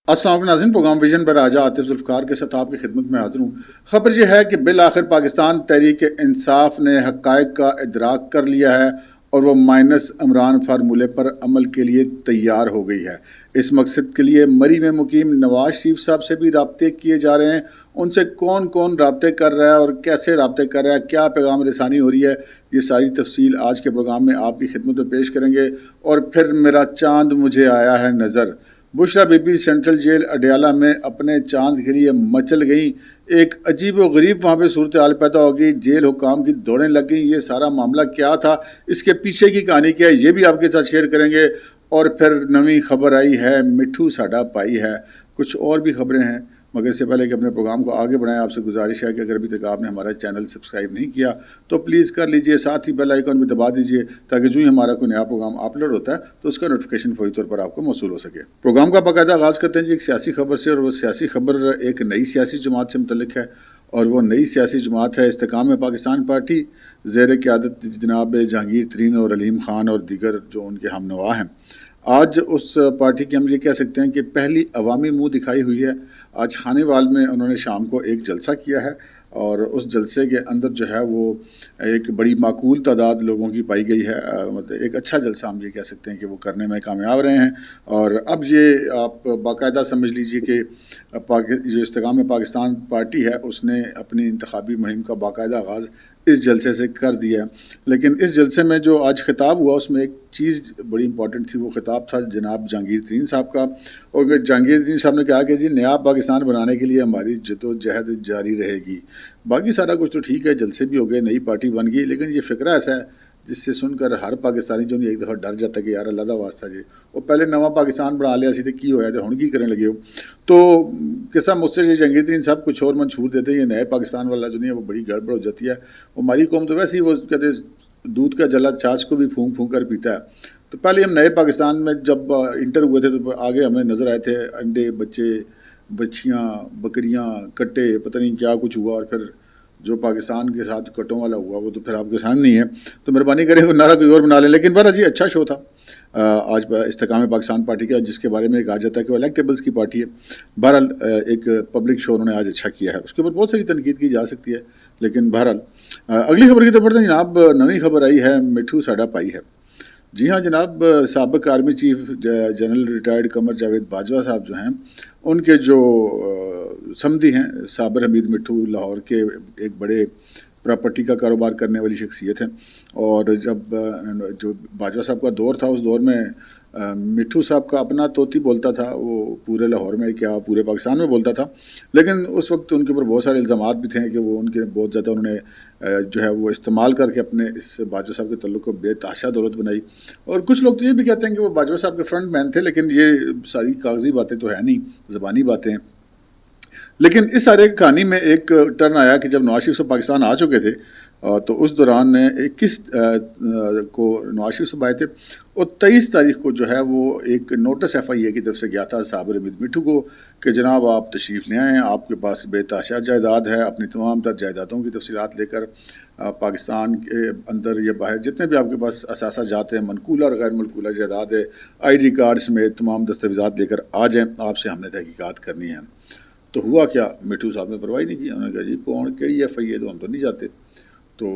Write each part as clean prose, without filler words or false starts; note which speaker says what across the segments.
Speaker 1: السلام علیکم ناظرین، پروگرام ویژن پر راجہ عاطف ذوالفقار کے ساتھ آپ کی خدمت میں حاضر ہوں۔ خبر یہ ہے کہ بالآخر پاکستان تحریک انصاف نے حقائق کا ادراک کر لیا ہے اور وہ مائنس عمران فارمولے پر عمل کے لیے تیار ہو گئی ہے۔ اس مقصد کے لیے مری میں مقیم نواز شریف صاحب سے بھی رابطے کیے جا رہے ہیں۔ ان سے کون کون رابطے کر رہا ہے اور کیسے رابطے کر رہا ہے، کیا پیغام رسانی ہو رہی ہے، یہ ساری تفصیل آج کے پروگرام میں آپ کی خدمت میں پیش کریں گے۔ اور پھر میرا چاند مجھے آیا ہے نظر، Bushra Bibi central jail Adiala میں اپنے چاند کے لیے مچل گئیں۔ ایک عجیب و غریب وہاں پہ صورتحال پیدا ہو گئی، جیل حکام کی دوڑیں لگ گئیں۔ یہ سارا معاملہ کیا تھا، اس کے پیچھے کی کہانی کیا ہے، یہ بھی آپ کے ساتھ شیئر کریں گے۔ اور پھر نویں خبر آئی ہے، مٹھو ساڈا پائی ہے۔ کچھ اور بھی خبریں ہیں، مگر اس سے پہلے کہ اپنے پروگرام کو آگے بڑھائیں، آپ سے گزارش ہے کہ اگر ابھی تک آپ نے ہمارا چینل سبسکرائب نہیں کیا تو پلیز کر لیجئے، ساتھ ہی بیل آئیکن بھی دبا دیجئے تاکہ جو ہی ہمارا کوئی نیا پروگرام اپلوڈ ہوتا ہے تو اس کا نوٹیفیکیشن فوری طور پر آپ کو موصول ہو سکے۔ پروگرام کا باقاعدہ آغاز کرتے ہیں جی ایک سیاسی خبر سے، اور وہ سیاسی خبر ایک نئی سیاسی جماعت سے متعلق ہے، اور وہ نئی سیاسی جماعت ہے استحکام پاکستان پارٹی، زیر قیادت جناب جہانگیر ترین اور علیم خان اور دیگر جو ان کے ہم نوا ہیں۔ آج اس پارٹی کی ہم یہ کہہ سکتے ہیں کہ پہلی عوامی منہ دکھائی ہوئی ہے۔ آج خانے وال میں انہوں نے شام کو ایک جلسہ کیا ہے، اور اس جلسے کے اندر جو ہے وہ ایک بڑی معقول تعداد لوگوں کی پائی گئی ہے۔ مطلب ایک اچھا جلسہ ہم یہ کہہ سکتے ہیں کہ وہ کرنے میں کامیاب رہے ہیں۔ اور اب یہ آپ باقاعدہ سمجھ لیجئے کہ جو استحکام پاکستان پارٹی ہے اس نے اپنی انتخابی مہم کا باقاعدہ آغاز اس جلسے سے کر دیا ہے۔ لیکن اس جلسے میں جو آج خطاب ہوا اس میں ایک چیز بڑی امپورٹنٹ تھی، وہ خطاب تھا جناب جہانگیر ترین صاحب کا۔ اور جہانگیر ترین صاحب نے کہا کہ جی نیا پاکستان بنانے کے لیے ہماری جد و جہد جاری رہے گی۔ باقی سارا کچھ تو ٹھیک ہے، جلسے بھی ہو گئے، نئی پارٹی بن گئی، لیکن یہ فکرہ ایسا ہے جس سے سن کر ہر پاکستانی جو نہیں ایک دفعہ ڈر جاتا ہے کہ یار اللہ دا واسطہ جی وہ پہلے نواں پاکستان بنا لیا سی تے کی ہویا تے ہن کی کرنے لگے ہو۔ تو قصہ مجھ سے جہانگیر ترین صاحب کچھ اور منشور دیتے ہیں، یہ نئے پاکستان والا جو نہیں ہے وہ بڑی گڑبڑ ہو جاتی ہے۔ وہ ہماری قوم تو ویسے ہی وہ کہتے دودھ کا جلا چھاچھ کو بھی پھونک پھونک کر پیتا ہے۔ تو پہلے ہم نئے پاکستان میں جب انٹر ہوئے تھے تو آگے ہمیں نظر آئے تھے انڈے، بچے، بچیاں، بکریاں، کٹے، پتہ نہیں کیا کچھ ہوا، اور پھر جو پاکستان کے ساتھ کٹوں والا ہوا وہ تو پھر آپ کے سامنے نہیں ہے۔ تو مہربانی کریں وہ نعرہ کوئی اور بنا لیں۔ لیکن بہرحال جی اچھا شو تھا آج استحکام پاکستان پارٹی کا، جس کے بارے میں کہا جاتا ہے کہ وہ الیکٹیبلز کی پارٹی ہے۔ بہرحال ایک پبلک شو انہوں نے آج اچھا کیا ہے، اس کے اوپر بہت ساری تنقید کی جا سکتی ہے، لیکن بہرحال اگلی خبر کی طرف بڑھتے ہیں جناب۔ نویں خبر آئی ہے، مٹھو ساڈا پائی ہے۔ جی ہاں جناب، سابق army chief general retired Qamar Javed Bajwa صاحب جو ہیں، ان کے جو سمدھی ہیں صابر حمید مٹھو، لاہور کے ایک بڑے پراپرٹی کا کاروبار کرنے والی شخصیت ہیں۔ اور جب جو باجوہ صاحب کا دور تھا اس دور میں مٹھو صاحب کا اپنا طوطی بولتا تھا، وہ پورے لاہور میں کیا پورے پاکستان میں بولتا تھا، لیکن اس وقت ان کے اوپر بہت سارے الزامات بھی تھے کہ وہ ان کے بہت زیادہ انہوں نے جو ہے وہ استعمال کر کے اپنے اس باجوہ صاحب کے تعلق کو بے تحاشا دولت بنائی۔ اور کچھ لوگ تو یہ بھی کہتے ہیں کہ وہ باجوہ صاحب کے فرنٹ مین تھے، لیکن یہ ساری کاغذی باتیں تو ہے نہیں، زبانی باتیں ہیں۔ لیکن اس سارے کہانی میں ایک ٹرن آیا کہ جب نواز شریف صاحب پاکستان آ چکے تھے تو اس دوران 21 کو نواز شریف صاحب آئے تھے، اور 23 تاریخ کو جو ہے وہ ایک نوٹس ایف آئی اے کی طرف سے گیا تھا صابر حمید مٹھو کو کہ جناب آپ تشریف لے آئیں، آپ کے پاس بے تحاشا جائیداد ہے، اپنی تمام تر جائیدادوں کی تفصیلات لے کر پاکستان کے اندر یا باہر جتنے بھی آپ کے پاس اثاثہ جات ہیں، منقولہ اور غیر منقولہ جائیداد ہے، آئی ڈی کارڈ سمیت تمام دستاویزات لے کر آ جائیں، آپ سے ہم نے تحقیقات کرنی ہے۔ تو ہوا کیا، مٹھو صاحب نے پرواہ نہیں کی، انہوں نے کہا جی کون کیڑی ایف آئی اے، تو ہم تو نہیں جاتے۔ تو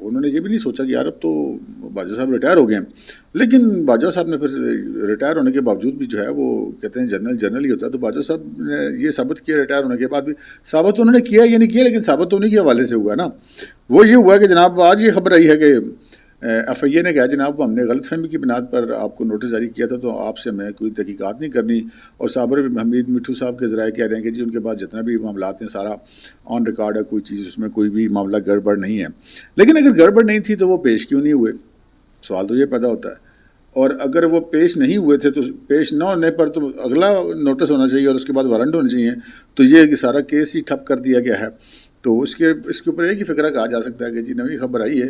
Speaker 1: انہوں نے یہ بھی نہیں سوچا کہ یار اب تو باجوہ صاحب ریٹائر ہو گئے ہیں، لیکن باجوہ صاحب نے پھر ریٹائر ہونے کے باوجود بھی جو ہے وہ کہتے ہیں جنرل ہی ہوتا ہے، تو باجوہ صاحب نے یہ ثابت کیا ریٹائر ہونے کے بعد بھی، ثابت انہوں نے کیا یہ نہیں کیا، لیکن ثابت ہونے کے حوالے سے ہوا ہے نا۔ وہ یہ ہوا کہ جناب آج یہ خبر آئی ہے کہ ایف آئی اے نے کہا جناب ہم نے غلط فہمی کی بنیاد پر آپ کو نوٹس جاری کیا تھا، تو آپ سے ہمیں کوئی تحقیقات نہیں کرنی۔ اور صابر حمید مٹھو صاحب کے ذرائع کہہ رہے ہیں کہ جی ان کے پاس جتنا بھی معاملات ہیں سارا آن ریکارڈ ہے، کوئی چیز اس میں کوئی بھی معاملہ گڑبڑ نہیں ہے۔ لیکن اگر گڑبڑ نہیں تھی تو وہ پیش کیوں نہیں ہوئے، سوال تو یہ پیدا ہوتا ہے۔ اور اگر وہ پیش نہیں ہوئے تھے تو پیش نہ ہونے پر تو اگلا نوٹس ہونا چاہیے اور اس کے بعد وارنٹ ہونے چاہیے، تو یہ کہ سارا کیس ہی ٹھپ کر دیا گیا ہے۔ تو اس کے اوپر ایک ہی فکرہ کہا جا سکتا ہے کہ جی نویں خبر آئی ہے،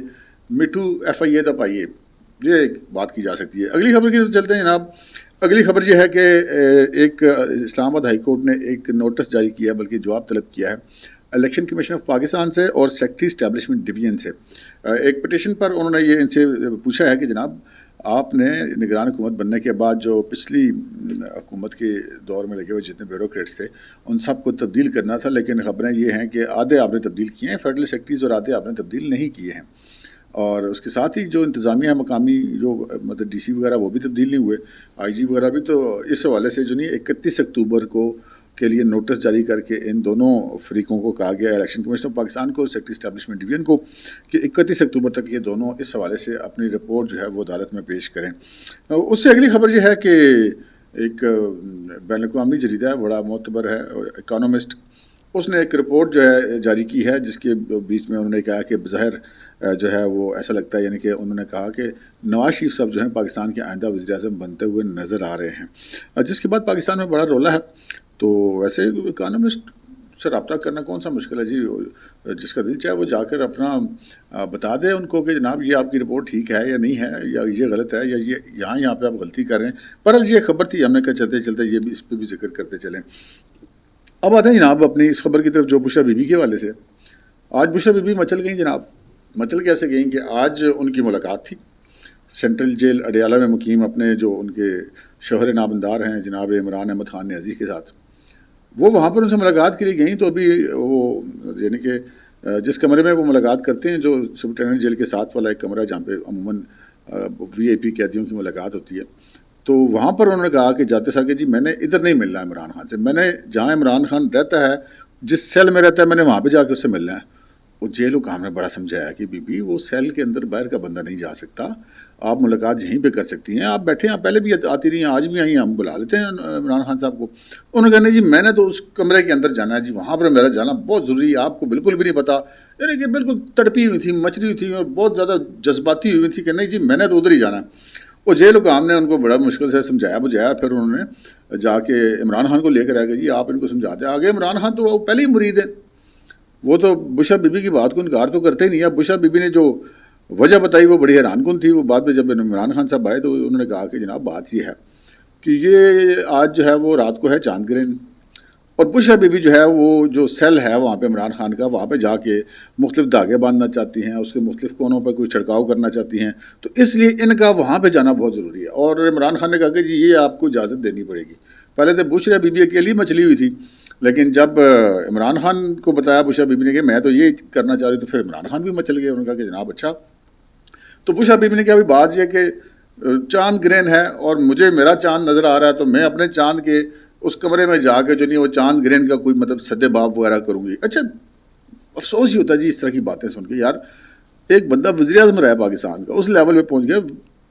Speaker 1: مٹھو ایف آئی اے دا پائیے، یہ ایک بات کی جا سکتی ہے۔ اگلی خبر کی طرف چلتے ہیں جناب۔ اگلی خبر یہ ہے کہ ایک اسلام آباد ہائی کورٹ نے ایک نوٹس جاری کیا، بلکہ جواب طلب کیا ہے الیکشن کمیشن آف پاکستان سے اور سیکٹری اسٹیبلشمنٹ ڈویژن سے۔ ایک پٹیشن پر انہوں نے یہ ان سے پوچھا ہے کہ جناب آپ نے نگران حکومت بننے کے بعد جو پچھلی حکومت کے دور میں لگے ہوئے جتنے بیوروکریٹس تھے ان سب کو تبدیل کرنا تھا، لیکن خبریں یہ ہیں کہ آدھے آپ نے تبدیل کیے ہیں فیڈرل سیکرٹریز اور آدھے آپ نے تبدیل نہیں کیے ہیں، اور اس کے ساتھ ہی جو انتظامیہ مقامی جو مطلب ڈی سی وغیرہ وہ بھی تبدیل نہیں ہوئے، آئی جی وغیرہ بھی، تو اس حوالے سے جو نہیں 31 اکتوبر کو کے لیے نوٹس جاری کر کے ان دونوں فریقوں کو کہا گیا، الیکشن کمیشن آف پاکستان کو، سیکٹری اسٹیبلشمنٹ ڈویژن کو، کہ 31 اکتوبر تک یہ دونوں اس حوالے سے اپنی رپورٹ جو ہے وہ عدالت میں پیش کریں۔ اس سے اگلی خبر یہ ہے کہ ایک بین الاقوامی جریدہ ہے، بڑا معتبر ہے، اکانومسٹ، اس نے ایک رپورٹ جو ہے جاری کی ہے جس کے بیچ میں انہوں نے کہا کہ بظاہر جو ہے وہ ایسا لگتا ہے، یعنی کہ انہوں نے کہا کہ نواز شریف صاحب جو ہیں پاکستان کے آئندہ وزیر اعظم بنتے ہوئے نظر آ رہے ہیں، جس کے بعد پاکستان میں بڑا رولا ہے۔ تو ویسے اکانومسٹ سے رابطہ کرنا کون سا مشکل ہے جی، جس کا دل چاہے وہ جا کر اپنا بتا دے ان کو کہ جناب یہ آپ کی رپورٹ ٹھیک ہے یا نہیں ہے، یا یہ غلط ہے، یا یہ یہاں پہ آپ غلطی کر رہے ہیں۔ بہرحال یہ خبر تھی، ہم نے کہا چلتے چلتے یہ بھی اس پہ بھی ذکر کرتے چلیں۔ اب آتے ہیں جناب اپنی اس خبر کی طرف جو بشرا بی بی کے حوالے سے۔ آج بشرا بی بی مچل گئیں جناب، مچل کیسے گئیں کہ آج ان کی ملاقات تھی سینٹرل جیل اڈیالہ میں مقیم اپنے جو ان کے شوہر نامدار ہیں جناب عمران احمد خان نیازی کے ساتھ، وہ وہاں پر ان سے ملاقات کے لیے گئیں۔ تو ابھی وہ یعنی کہ جس کمرے میں وہ ملاقات کرتے ہیں، جو سپرنٹینڈنٹ جیل کے ساتھ والا ایک کمرہ ہے جہاں پہ عموماً وی آئی پی قیدیوں کی ملاقات ہوتی ہے، تو وہاں پر انہوں نے کہا کہ جاتے سر کہ جی میں نے ادھر نہیں ملنا عمران خان سے، میں نے جہاں عمران خان رہتا ہے جس سیل میں رہتا ہے میں نے وہاں پہ جا کے اس سے ملنا ہے۔ وہ جیل حکام نے بڑا سمجھایا کہ بی بی وہ سیل کے اندر باہر کا بندہ نہیں جا سکتا، آپ ملاقات یہیں پہ کر سکتی ہیں، آپ بیٹھے ہیں، آپ پہلے بھی آتی رہی ہیں، آج بھی آئی ہیں، ہم بلا لیتے ہیں عمران خان صاحب کو۔ انہوں نے کہا نہیں جی میں نے تو اس کمرے کے اندر جانا ہے جی، وہاں پر میرا جانا بہت ضروری ہے، آپ کو بالکل بھی نہیں پتا، یعنی کہ بالکل تڑپی ہوئی تھی، مچلی ہوئی تھی اور بہت زیادہ جذباتی ہوئی تھی کہ نہیں جی میں نے تو ادھر ہی جانا ہے۔ وہ جیل حکام نے ان کو بڑا مشکل سے سمجھایا بجھایا، پھر انہوں نے جا کے عمران خان کو لے کر آیا کہ جی آپ ان کو سمجھا دیں۔ آگے عمران خان تو وہ پہلے ہی مرید ہے، وہ تو بشرا بی بی کی بات کو انکار تو کرتے ہی نہیں ہے۔ بشرا بی بی نے جو وجہ بتائی وہ بڑی حیران کن تھی۔ وہ بعد میں جب عمران خان صاحب آئے تو انہوں نے کہا کہ جناب بات یہ ہے کہ یہ آج جو ہے وہ رات کو ہے چاند گرہن، اور بشرا بی بی جو ہے وہ جو سیل ہے وہاں پہ عمران خان کا، وہاں پہ جا کے مختلف دھاگے باندھنا چاہتی ہیں، اس کے مختلف کونوں پہ کوئی چھڑکاؤ کرنا چاہتی ہیں، تو اس لیے ان کا وہاں پہ جانا بہت ضروری ہے۔ اور عمران خان نے کہا کہ جی یہ آپ کو اجازت دینی پڑے گی۔ پہلے تو بشرا بی بی اکیلی مچلی ہوئی تھی، لیکن جب عمران خان کو بتایا بشرا بی بی نے کہ میں تو یہ کرنا چاہ رہی، تو پھر عمران خان بھی مچل گئے۔ انہوں نے کہا کہ جناب اچھا، تو بشرا بی بی نے کہا ابھی بات یہ کہ چاند گرہن ہے اور مجھے میرا چاند نظر آ رہا ہے، تو میں اپنے چاند کے اس کمرے میں جا کے جو نہیں وہ چاند گرہن کا کوئی مطلب سدے باب وغیرہ کروں گی۔ اچھا افسوس ہی ہوتا ہے جی اس طرح کی باتیں سن کے، یار ایک بندہ وزیر اعظم رہا ہے پاکستان کا، اس لیول پہ پہنچ گیا،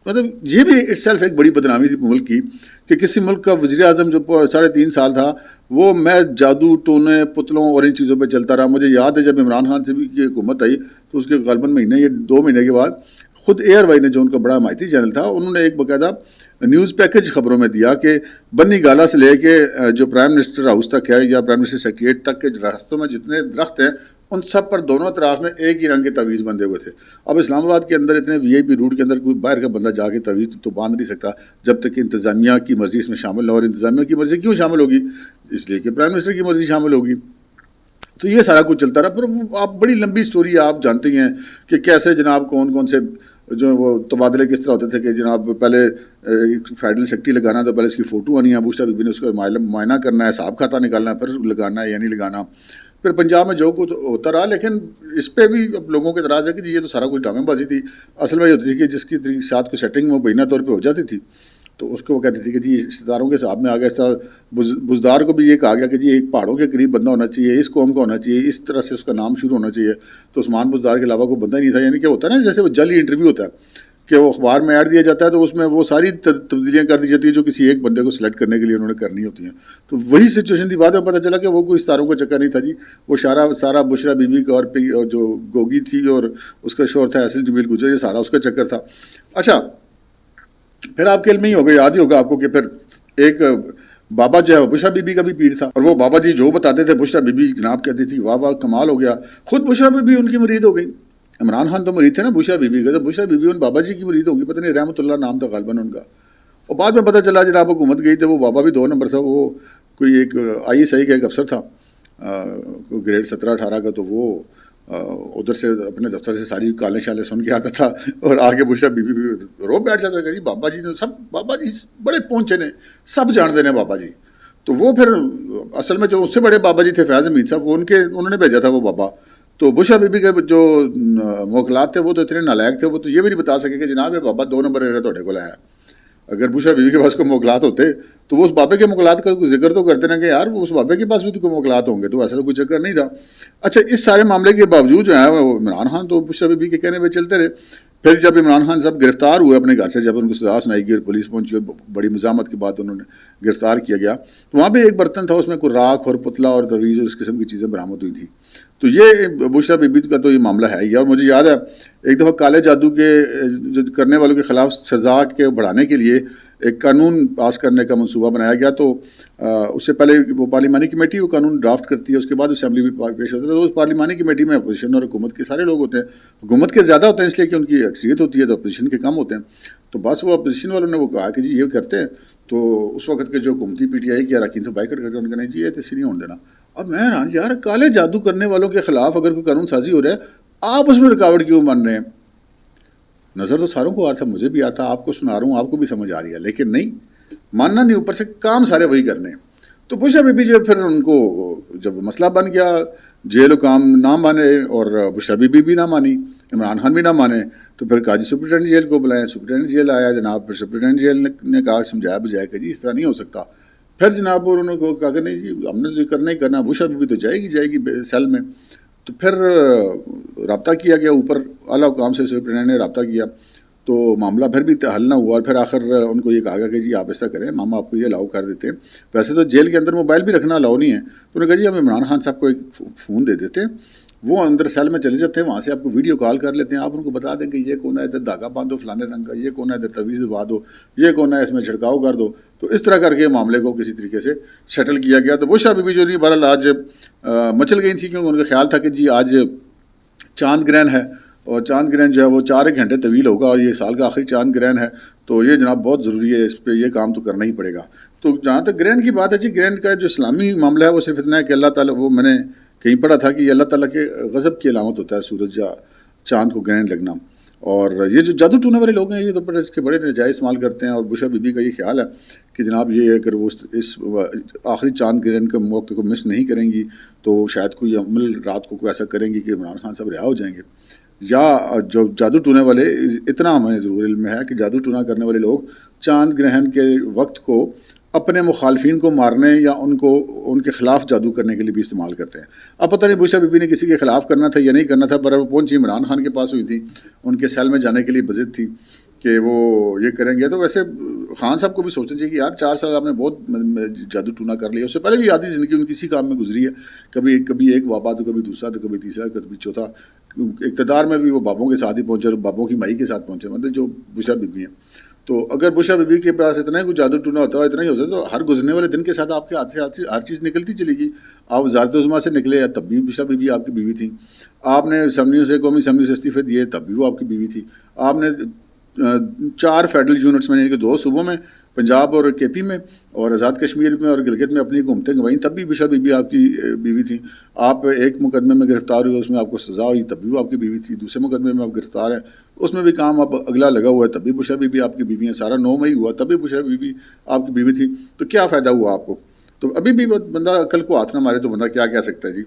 Speaker 1: مطلب یہ بھی اٹ سیلف ایک بڑی بدنامی تھی ملک کی کہ کسی ملک کا وزیر اعظم جو 3.5 سال تھا وہ میں جادو ٹونے پتلوں اور ان چیزوں پہ چلتا رہا۔ مجھے یاد ہے جب عمران خان سے بھی کی حکومت آئی تو اس کے غالباً مہینے یا 2 مہینے کے بعد خود اے آر وائی نے جو ان کا بڑا حمایتی چینل تھا، انہوں نے ایک باقاعدہ نیوز پیکج خبروں میں دیا کہ بنی گالا سے لے کے جو پرائم منسٹر ہاؤس تک ہے یا پرائم منسٹر سیکریٹریٹ تک کے راستوں میں جتنے درخت ہیں ان سب پر دونوں اطراف میں ایک ہی رنگ کے تعویذ بندے ہوئے تھے۔ اب اسلام آباد کے اندر اتنے وی آئی پی روٹ کے اندر کوئی باہر کا بندہ جا کے تعویذ تو باندھ نہیں سکتا جب تک کہ انتظامیہ کی مرضی اس میں شامل نہ ہو۔ اور انتظامیہ کی مرضی کیوں شامل ہوگی؟ اس لیے کہ پرائم منسٹر کی مرضی شامل ہوگی۔ تو یہ سارا کچھ چلتا رہا۔ پھر آپ بڑی لمبی سٹوری آپ جانتے ہیں کہ کیسے جناب کون سے جو وہ تبادلے کس طرح ہوتے تھے کہ جناب پہلے فیڈرل سیکرٹری لگانا تو پہلے اس کی فوٹو آنی ہے، بشرا بی بی نے اس کا معائنہ کرنا ہے، حساب کھاتا نکالنا ہے، پھر لگانا ہے یا نہیں لگانا۔ پھر پنجاب میں جو کچھ ہوتا رہا، لیکن اس پہ بھی اب لوگوں کے اعتراض ہے کہ یہ تو سارا کچھ ڈرامے بازی تھی۔ اصل میں یہ ہوتی تھی کہ جس کی ساتھ کو سیٹنگ مبینہ طور پہ ہو جاتی تھی تو اس کو وہ کہتی تھی کہ جی ستاروں کے حساب میں آ گیا۔ بزدار کو بھی یہ کہا گیا کہ جی ایک پہاڑوں کے قریب بندہ ہونا چاہیے، اس قوم کا ہونا چاہیے، اس طرح سے اس کا نام شروع ہونا چاہیے۔ تو عثمان بزدار کے علاوہ کوئی بندہ ہی نہیں تھا۔ یعنی کہ ہوتا ہے نا جیسے وہ جعلی انٹرویو ہوتا ہے کہ وہ اخبار میں ایڈ دیا جاتا ہے تو اس میں وہ ساری تبدیلیاں کر دی جاتی ہیں جو کسی ایک بندے کو سلیکٹ کرنے کے لیے انہوں نے کرنی ہوتی ہیں۔ تو وہی سچویشن تھی۔ بعد میں پتہ چلا کہ وہ کوئی ستاروں کا چکر نہیں تھا جی، وہ سارا بشرا بی بی کا اور جو گوگی تھی اور اس کا شوہر تھا احسن جمیل گجر، یہ سارا اس کا چکر تھا۔ اچھا پھر آپ کے علم میں ہی ہوگا، یاد ہی ہوگا آپ کو کہ پھر ایک بابا جو ہے بشرا بی بی کا بھی پیر تھا، اور وہ بابا جی جو بتاتے تھے بشرا بی بی جناب کہتی تھی واہ واہ کمال ہو گیا۔ خود بشرا بی بی ان کی مرید ہو گئی۔ عمران خان تو مرید تھے نا بشرا بی بی کا، تو بشرا بی بی ان بابا جی کی مرید ہوں گی، پتہ نہیں رحمۃ اللہ نام تھا غالباً ان کا۔ اور بعد میں پتہ چلا جناب حکومت گئی تو وہ بابا بھی 2 نمبر تھا، وہ کوئی ایک آئی ایس آئی کا ایک افسر تھا، گریڈ 17-18 کا، تو وہ ادھر سے اپنے دفتر سے ساری کالیں شالیں سن کے آتا تھا اور آگے بشرا بی بی رو بیٹھ جاتا کہ جی بابا جی نے سب، بابا جی بڑے پہنچے نے، سب جانتے ہیں بابا جی. تو وہ پھر اصل میں جو اس سے بڑے بابا جی تھے فیاض حمید صاحب، وہ انہوں نے بھیجا تھا وہ بابا. تو بشرا بی بی کے جو موکلات تھے وہ تو اتنے نالائق تھے، وہ تو یہ بھی نہیں بتا سکے کہ جناب یہ بابا 2 نمبر تھوڑے کو لایا. اگر بشرا بیوی کے پاس کوئی موکلات ہوتے تو وہ اس بابے کے موکلات کا ذکر تو کرتے نا کہ یار اس بابے کے پاس بھی تو کوئی موکلات ہوں گے. تو ایسا تو کوئی چکر نہیں تھا. اچھا، اس سارے معاملے کے باوجود جو ہے وہ عمران خان تو بشرا بیوی کے کہنے پہ چلتے رہے. پھر جب عمران خان صاحب گرفتار ہوئے اپنے گھر سے، جب ان کو سزا سنائی گئی اور پولیس پہنچی اور بڑی مزاحمت کے بعد انہوں نے گرفتار کیا گیا، تو وہاں پہ ایک برتن تھا، اس میں کوئی راکھ اور پتلا اور تویز اور اس قسم کی چیزیں برآمد ہوئی تھیں. تو یہ بشرا بی بی کا تو یہ معاملہ ہے ہی. اور مجھے یاد ہے ایک دفعہ کالے جادو کے جو کرنے والوں کے خلاف سزا کے بڑھانے کے لیے ایک قانون پاس کرنے کا منصوبہ بنایا گیا. تو اس سے پہلے وہ پارلیمانی کمیٹی وہ قانون ڈرافٹ کرتی ہے، اس کے بعد اسمبلی میں پیش ہوتا ہے. تو اس پارلیمانی کمیٹی میں اپوزیشن اور حکومت کے سارے لوگ ہوتے ہیں. حکومت کے زیادہ ہوتے ہیں اس لیے کہ ان کی اکثریت ہوتی ہے، تو اپوزیشن کے کم ہوتے ہیں. تو بس وہ اپوزیشن والوں نے وہ کہا کہ جی یہ کرتے ہیں. تو اس وقت کے جو حکومتی پی ٹی آئی کے اراکین سے بائیکٹ کر کے ان کا نہیں جی یہ تو اسی نہیں ہونے دینا. اب میں حیران، یار کالے جادو کرنے والوں کے خلاف اگر کوئی قانون سازی ہو رہا ہے، آپ اس میں رکاوٹ کیوں مان رہے ہیں؟ نظر تو ساروں کو آ رہا تھا، مجھے بھی آ رہا تھا، آپ کو سنا رہا ہوں، آپ کو بھی سمجھ آ رہی ہے، لیکن نہیں ماننا نہیں، اوپر سے کام سارے وہی کرنے ہیں. تو بشرا بی بی جو پھر ان کو جب مسئلہ بن گیا، جیل و کام نہ مانے اور بشرا بی بی بھی نہ مانی، عمران خان بھی نہ مانے، تو پھر کہا جی سپرنٹینڈنٹ جیل کو بلائیں. سپرنٹینڈنٹ جیل آیا جناب. پھر سپرنٹینڈنٹ جیل نے کہا، سمجھایا بجایا کہ جی اس طرح نہیں ہو سکتا. پھر جناب انہوں نے کہا کہ نہیں جی ہم نے جو کرنا ہی کرنا، بشرا بی بی تو جائے گی سیل میں. تو پھر رابطہ کیا گیا اوپر اعلیٰ حکام سے، سپرنٹینڈنٹ نے رابطہ کیا. تو معاملہ پھر بھی حل نہ ہوا. اور پھر آخر ان کو یہ کہا گیا کہ جی آپ ایسا کریں، ہم آپ کو یہ الاؤ کر دیتے ہیں. ویسے تو جیل کے اندر موبائل بھی رکھنا الاؤ نہیں ہے. تو انہوں نے کہا جی ہم عمران خان صاحب کو ایک فون دے دیتے ہیں، وہ اندر سیل میں چلے جاتے ہیں، وہاں سے آپ کو ویڈیو کال کر لیتے ہیں. آپ ان کو بتا دیں کہ یہ کون ہے، ادھر دھاگا باندھو فلانے رنگ کا، یہ کون ہے ادھر تویز دبا دو، یہ کون ہے اس میں چھڑکاؤ کر دو. تو اس طرح کر کے معاملے کو کسی طریقے سے سیٹل کیا گیا. تو بشرا بی بی جو نہیں بہرحال آج مچل گئی تھی، کیونکہ ان کا خیال تھا کہ جی آج چاند گرہن ہے، اور چاند گرہن جو ہے وہ 4 گھنٹے طویل ہوگا، اور یہ سال کا آخری چاند گرہن ہے. تو یہ جناب بہت ضروری ہے، اس پہ یہ کام تو کرنا ہی پڑے گا. تو جہاں تک گرہن کی بات ہے جی، گرہن کا جو اسلامی معاملہ ہے وہ صرف اتنا ہے کہ اللہ تعالیٰ، وہ میں نے کہیں پڑھا تھا کہ یہ اللہ تعالیٰ کے غضب کی علامت ہوتا ہے سورج یا چاند کو گرہن لگنا. اور یہ جو جادو ٹونے والے لوگ ہیں یہ تو بڑے اس کے بڑے نجائز استعمال کرتے ہیں. اور بشرا بی بی کا یہ خیال ہے کہ جناب یہ اگر وہ اس آخری چاند گرہن کے موقع کو مس نہیں کریں گی تو شاید کوئی عمل رات کو کوئی ایسا کریں گی کہ عمران خان صاحب رہا ہو جائیں گے. یا جو جادو ٹونے والے، اتنا ہمیں ضرور علم ہے کہ جادو ٹونا کرنے والے لوگ چاند گرہن کے وقت کو اپنے مخالفین کو مارنے یا ان کے خلاف جادو کرنے کے لیے بھی استعمال کرتے ہیں. اب پتہ نہیں بشرا بی بی نے کسی کے خلاف کرنا تھا یا نہیں کرنا تھا، پر وہ پہنچی عمران خان کے پاس ہوئی تھی، ان کے سیل میں جانے کے لیے بضد تھی کہ وہ یہ کریں گے. تو ویسے خان صاحب کو بھی سوچنا چاہیے کہ یار 4 سال آپ نے بہت جادو ٹونا کر لیا. اس سے پہلے بھی آدھی زندگی ان کسی کام میں گزری ہے، کبھی ایک بابا تو کبھی دوسرا تو کبھی تیسرا کبھی چوتھا. اقتدار میں بھی وہ بابوں کے ساتھ ہی پہنچے اور بابوں کی مائی کے ساتھ پہنچے، مطلب جو بشرا بی بی ہیں. تو اگر بشرا بی بی کے پاس اتنا ہی کچھ جادو ٹونا ہوتا ہے، اتنا ہی ہوتا ہے، تو ہر گزرنے والے دن کے ساتھ آپ کے ہاتھ سے ہر چیز نکلتی چلے گی. آپ وزارت عظمیٰ سے نکلے تب بھی بشرا بی بی آپ کی بیوی تھیں. آپ نے اسمبلیوں سے، قومی اسمبلی سے استعفے دیے تب بھی وہ آپ کی بیوی تھی. آپ نے 4 فیڈرل یونٹس میں، یعنی کہ 2 صوبوں میں، پنجاب اور کے پی میں اور آزاد کشمیر میں اور گلگت میں اپنی حکومتیں گنوائیں، تب بھی بشرا بی بی آپ کی بیوی تھیں. آپ ایک مقدمے میں گرفتار ہوئے، اس میں آپ کو سزا ہوئی، تب بھی وہ آپ کی بیوی تھی. دوسرے مقدمے میں آپ گرفتار ہیں، اس میں بھی کام اب اگلا لگا ہوا ہے، تب بھی بشرا بی بی آپ کی بیوی ہیں. سارا 9 مئی ہوا، تب بھی بشرا بی بی آپ کی بیوی تھی. تو کیا فائدہ ہوا آپ کو؟ تو ابھی بھی بندہ عقل کو ہاتھ نہ مارے تو بندہ کیا کہہ سکتا ہے جی.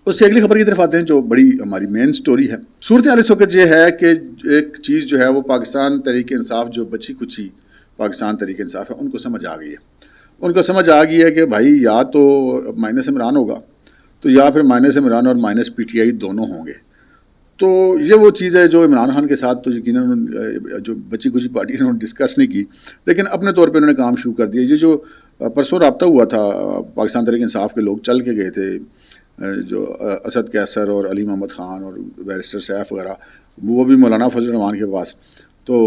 Speaker 1: اس سے اگلی خبر کی طرف آتے ہیں جو بڑی ہماری مین سٹوری ہے. صورتحال اس وقت یہ ہے کہ ایک چیز جو ہے وہ پاکستان تحریک انصاف، جو بچی کچی پاکستان تحریک انصاف ہے، ان کو سمجھ آ گئی ہے. ان کو سمجھ آ گئی ہے کہ بھائی یا تو مائنس عمران ہوگا، تو یا پھر مائنس عمران اور مائنس پی ٹی آئی دونوں ہوں گے. تو یہ وہ چیز ہے جو عمران خان کے ساتھ تو یقیناً جو بچی کچی پارٹی انہوں نے ڈسکس نہیں کی، لیکن اپنے طور پہ انہوں نے کام شروع کر دیا. یہ جو پرسوں رابطہ ہوا تھا، پاکستان تحریک انصاف کے لوگ چل کے گئے تھے، جو اسد کیسر اور علی محمد خان اور بیرسٹر سیف وغیرہ، وہ بھی مولانا فضل الرحمان کے پاس. تو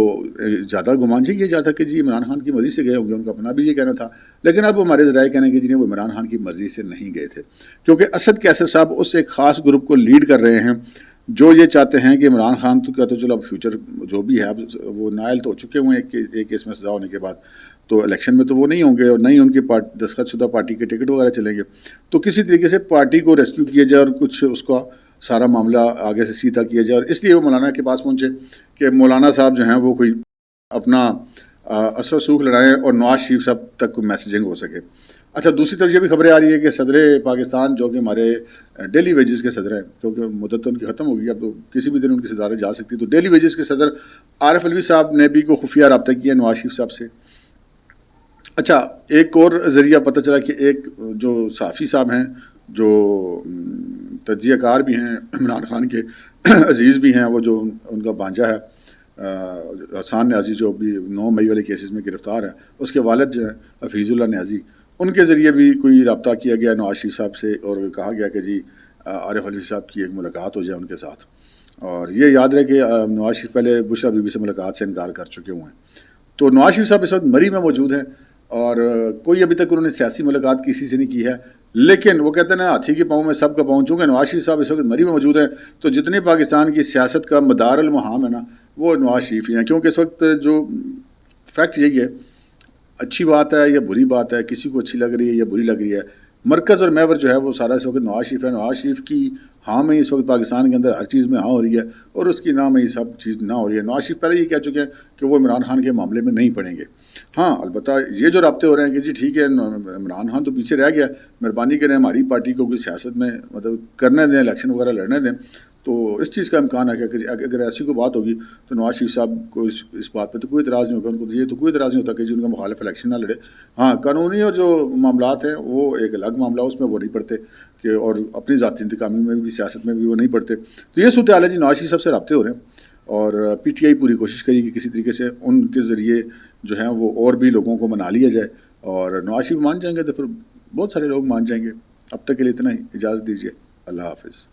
Speaker 1: زیادہ گمان یہ جاتا کہ جی عمران خان کی مرضی سے گئے ہوں گے، ان کا اپنا بھی یہ کہنا تھا. لیکن اب ہمارے ذرائع کہنے کہ جی وہ عمران خان کی مرضی سے نہیں گئے تھے، کیونکہ اسد کیسر صاحب اس ایک خاص گروپ کو لیڈ کر رہے ہیں جو یہ چاہتے ہیں کہ عمران خان تو کیا تو چلو اب فیوچر جو بھی ہے، اب وہ نائل تو ہو چکے ہوئے ہیں ایک کیس میں سزا ہونے کے بعد، تو الیکشن میں تو وہ نہیں ہوں گے اور نہیں ان کی دستخط شدہ پارٹی کے ٹکٹ وغیرہ چلیں گے. تو کسی طریقے سے پارٹی کو ریسکیو کیا جائے اور کچھ اس کا سارا معاملہ آگے سے سیدھا کیا جائے، اور اس لیے وہ مولانا کے پاس پہنچے کہ مولانا صاحب جو ہیں وہ کوئی اپنا اثر و سوکھ لڑائیں اور نواز شریف صاحب تک کوئی میسیجنگ ہو سکے۔ اچھا، دوسری طرف یہ بھی خبریں آ رہی ہے کہ صدر پاکستان جو کہ ہمارے ڈیلی ویجز کے صدر ہیں، کیونکہ مدت ان کی ختم ہوگی، اب تو کسی بھی دن ان کی صدارت جا سکتی ہے، تو ڈیلی ویجز کے صدر عارف علوی صاحب نے بھی کوئی خفیہ رابطہ کیا نواز شریف صاحب سے۔ اچھا، ایک اور ذریعہ پتہ چلا کہ ایک جو صحافی صاحب ہیں، جو تجزیہ کار بھی ہیں، عمران خان کے عزیز بھی ہیں، وہ جو ان کا بھانجا ہے حسان نیازی، جو بھی 9 مئی والے کیسز میں گرفتار ہے، اس کے والد جو ہیں حفیظ اللہ نیازی، ان کے ذریعے بھی کوئی رابطہ کیا گیا نواز شریف صاحب سے، اور کہا گیا کہ جی عارف علوی صاحب کی ایک ملاقات ہو جائے ان کے ساتھ۔ اور یہ یاد رہے کہ نواز شریف پہلے بشرا بی بی سے ملاقات سے انکار کر چکے ہوئے ہیں۔ تو نواز شریف صاحب اس وقت مری میں موجود ہیں، اور کوئی ابھی تک انہوں نے سیاسی ملاقات کسی سے نہیں کی ہے، لیکن وہ کہتے ہیں نا ہاتھی کے پاؤں میں سب کا پاؤں، چونکہ نواز شریف صاحب اس وقت مری میں موجود ہیں، تو جتنے پاکستان کی سیاست کا مدار المہام ہے نا، وہ نواز شریف ہی ہیں، کیونکہ اس وقت جو فیکٹ یہی ہے، اچھی بات ہے یا بری بات ہے، کسی کو اچھی لگ رہی ہے یا بری لگ رہی ہے، مرکز اور محور جو ہے وہ سارا اس وقت نواز شریف ہے۔ نواز شریف کی ہاں میں اس وقت پاکستان کے اندر ہر چیز میں ہاں ہو رہی ہے، اور اس کی نہ میں یہ سب چیز نہ ہو رہی ہے۔ نواز شریف پہلے یہ کہہ چکے ہیں کہ وہ عمران خان کے معاملے میں نہیں پڑیں گے۔ ہاں البتہ یہ جو رابطے ہو رہے ہیں کہ جی ٹھیک ہے عمران خان تو پیچھے رہ گیا، مہربانی کریں ہماری پارٹی کو کوئی سیاست میں مطلب کرنے دیں، الیکشن وغیرہ لڑنے دیں، تو اس چیز کا امکان ہے کہ اگر ایسی کوئی بات ہوگی تو نواز شریف صاحب کو اس بات پہ تو کوئی اعتراض نہیں ہوگا، ان کو یہ تو کوئی اعتراض نہیں ہوتا کہ جی ان کا مخالف الیکشن نہ لڑے۔ ہاں قانونی اور جو معاملات ہیں وہ ایک الگ معاملہ، اس میں وہ نہیں پڑھتے کہ، اور اپنی ذاتی انتقامی میں بھی سیاست میں بھی وہ نہیں پڑھتے۔ تو یہ صورتحال ہے جی، نواز شریف صاحب سے رابطے ہو رہے ہیں، اور پی ٹی آئی پوری کوشش کرے گی کسی طریقے سے ان کے ذریعے جو ہیں وہ اور بھی لوگوں کو منا لیا جائے، اور نواز شریف مان جائیں گے تو پھر بہت سارے لوگ مان جائیں گے۔ اب تک کے لیے اتنا ہی، اجازت دیجیے، اللہ حافظ۔